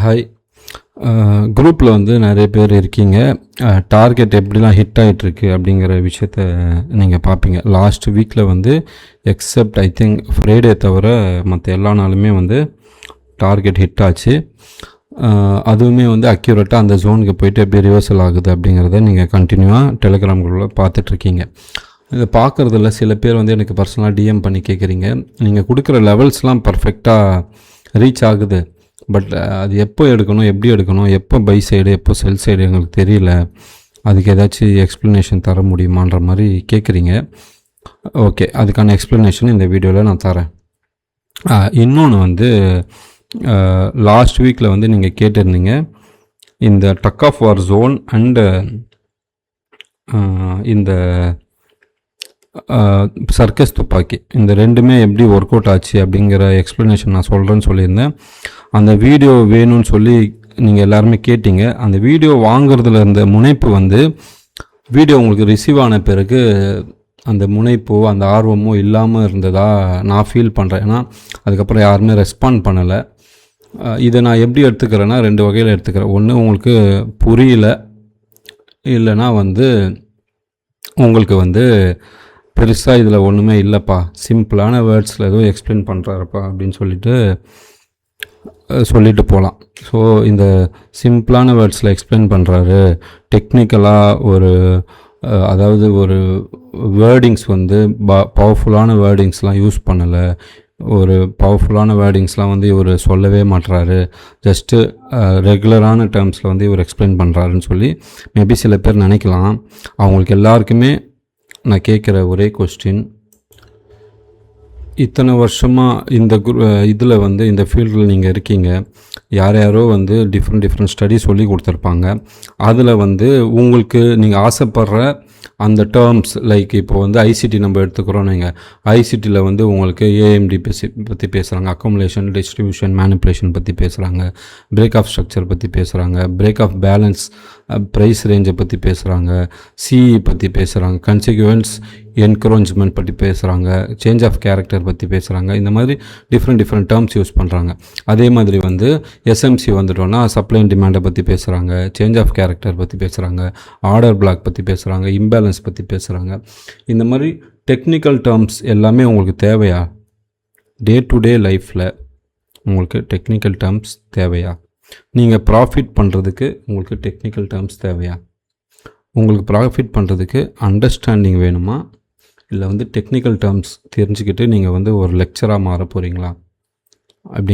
Hi. குரூப்பில் வந்து நிறைய பேர் இருக்கீங்க. டார்கெட் எப்படிலாம் ஹிட் ஆகிட்டுருக்கு அப்படிங்கிற விஷயத்த நீங்கள் பார்ப்பீங்க. லாஸ்ட் வீக்கில் வந்து எக்ஸப்ட் ஐ திங்க் ஃப்ரைடே தவிர மற்ற எல்லா நாளுமே வந்து டார்கெட் ஹிட் ஆச்சு. அதுவுமே வந்து அக்யூரேட்டாக அந்த ஜோனுக்கு போயிட்டு எப்படி ரிவர்சல் ஆகுது அப்படிங்கிறத நீங்கள் கண்டினியூவாக டெலிகிராம் குரூப்பில் பார்த்துட்ருக்கீங்க. இதை பார்க்குறதில்ல சில பேர் வந்து எனக்கு பர்சனலாக டிஎம் பண்ணி கேட்குறீங்க. நீங்கள் கொடுக்குற லெவல்ஸ்லாம் பர்ஃபெக்டாக ரீச் ஆகுது, பட் அது எப்போ எடுக்கணும், எப்படி எடுக்கணும், எப்போ பை சைடு எப்போ செல் சைடு எங்களுக்கு தெரியல, அதுக்கு ஏதாச்சும் எக்ஸ்ப்ளனேஷன் தர முடியுமான்ற மாதிரி கேட்குறீங்க. ஓகே, அதுக்கான எக்ஸ்ப்ளனேஷன் இந்த வீடியோவில் நான் தரேன். இன்னொன்று வந்து லாஸ்ட் வீக்கில் வந்து நீங்கள் கேட்டிருந்தீங்க, இந்த tug of war zone and இந்த சர்க்கஸ் துப்பாக்கி இந்த ரெண்டுமே எப்படி ஒர்க் அவுட் ஆச்சு அப்படிங்கிற எக்ஸ்ப்ளனேஷன் நான் சொல்கிறேன்னு சொல்லியிருந்தேன். அந்த வீடியோ வேணும்னு சொல்லி நீங்கள் எல்லாருமே கேட்டீங்க. அந்த வீடியோ வாங்குறதுல இருந்த முனைப்பு வந்து வீடியோ உங்களுக்கு ரிசீவ் ஆன பிறகு அந்த முனைப்போ அந்த ஆர்வமோ இல்லாமல் இருந்ததாக நான் ஃபீல் பண்ணுறேன். ஏன்னா அதுக்கப்புறம் யாருமே ரெஸ்பாண்ட் பண்ணலை. இதை நான் எப்படி எடுத்துக்கிறேன்னா ரெண்டு வகையில் எடுத்துக்கிறேன். ஒன்று, உங்களுக்கு புரியல, இல்லைன்னா வந்து உங்களுக்கு வந்து பெருசாக இதில் ஒன்றுமே இல்லைப்பா, சிம்பிளான வேர்ட்ஸில் ஏதோ எக்ஸ்பிளைன் பண்ணுறாருப்பா அப்படின்னு சொல்லிட்டு போகலாம். ஸோ இந்த சிம்பிளான வேர்ட்ஸில் எக்ஸ்பிளைன் பண்ணுறாரு, டெக்னிக்கலாக அதாவது ஒரு வேர்டிங்ஸ் வந்து பவர்ஃபுல்லான வேர்டிங்ஸ்லாம் யூஸ் பண்ணலை, ஒரு பவர்ஃபுல்லான வேர்டிங்ஸ்லாம் வந்து இவர் சொல்லவே மாட்டுறாரு, ஜஸ்ட்டு ரெகுலரான டேர்ம்ஸில் வந்து இவர் எக்ஸ்பிளைன் பண்ணுறாருன்னு சொல்லி மேபி சில பேர் நினைக்கலாம். அவங்களுக்கு எல்லாருக்குமே நான் கேட்குற ஒரே கொஸ்டின், இத்தனை வருஷமாக இந்த இதில் வந்து இந்த ஃபீல்டில் நீங்கள் இருக்கீங்க, யாரோ வந்து டிஃப்ரெண்ட் ஸ்டடி சொல்லி கொடுத்துருப்பாங்க. அதில் வந்து உங்களுக்கு நீங்கள் ஆசைப்படுற அந்த டேர்ம்ஸ், லைக் இப்போ வந்து ஐசிடி நம்ம எடுத்துக்கிறோம். நீங்கள் ஐசிடியில் வந்து உங்களுக்கு ஏஎம்டி பற்றி பேசுகிறாங்க, அக்குமுலேஷன், டிஸ்ட்ரிபியூஷன், மேனிப்புலேஷன் பற்றி பேசுகிறாங்க, பிரேக் ஆஃப் ஸ்ட்ரக்சர் பற்றி பேசுகிறாங்க, பிரேக் ஆஃப் பேலன்ஸ், ப்ரைஸ் ரேஞ்சை பற்றி பேசுகிறாங்க, சிஇ பற்றி பேசுகிறாங்க, கன்சிக்வன்ஸ் என்க்ரோச்மெண்ட் பற்றி பேசுகிறாங்க, சேஞ்ச் ஆஃப் கேரக்டர் பற்றி பேசுகிறாங்க. இந்த மாதிரி டிஃப்ரெண்ட் டேர்ம்ஸ் யூஸ் பண்ணுறாங்க. அதே மாதிரி வந்து எஸ்எம்சி வந்துட்டோன்னா சப்ளை அண்ட் டிமாண்டை பற்றி பேசுகிறாங்க, சேஞ்ச் ஆஃப் கேரக்டர் பற்றி பேசுகிறாங்க, ஆர்டர் பிளாக் பற்றி பேசுகிறாங்க, இம்பேலன்ஸ் பற்றி பேசுகிறாங்க. இந்த மாதிரி டெக்னிக்கல் டேர்ம்ஸ் எல்லாமே உங்களுக்கு தேவையா? டே டு டே லைஃப்பில் உங்களுக்கு டெக்னிக்கல் டேர்ம்ஸ் தேவையா? நீங்கள் ப்ராஃபிட் பண்ணுறதுக்கு உங்களுக்கு டெக்னிக்கல் டேர்ம்ஸ் தேவையா? உங்களுக்கு ப்ராஃபிட் பண்ணுறதுக்கு அண்டர்ஸ்டாண்டிங் வேணுமா, இல்லை வந்து டெக்னிக்கல் டேர்ம்ஸ் தெரிஞ்சுக்கிட்டு நீங்கள் வந்து ஒரு லெக்சராக மாற போகிறீங்களா அப்படிங்க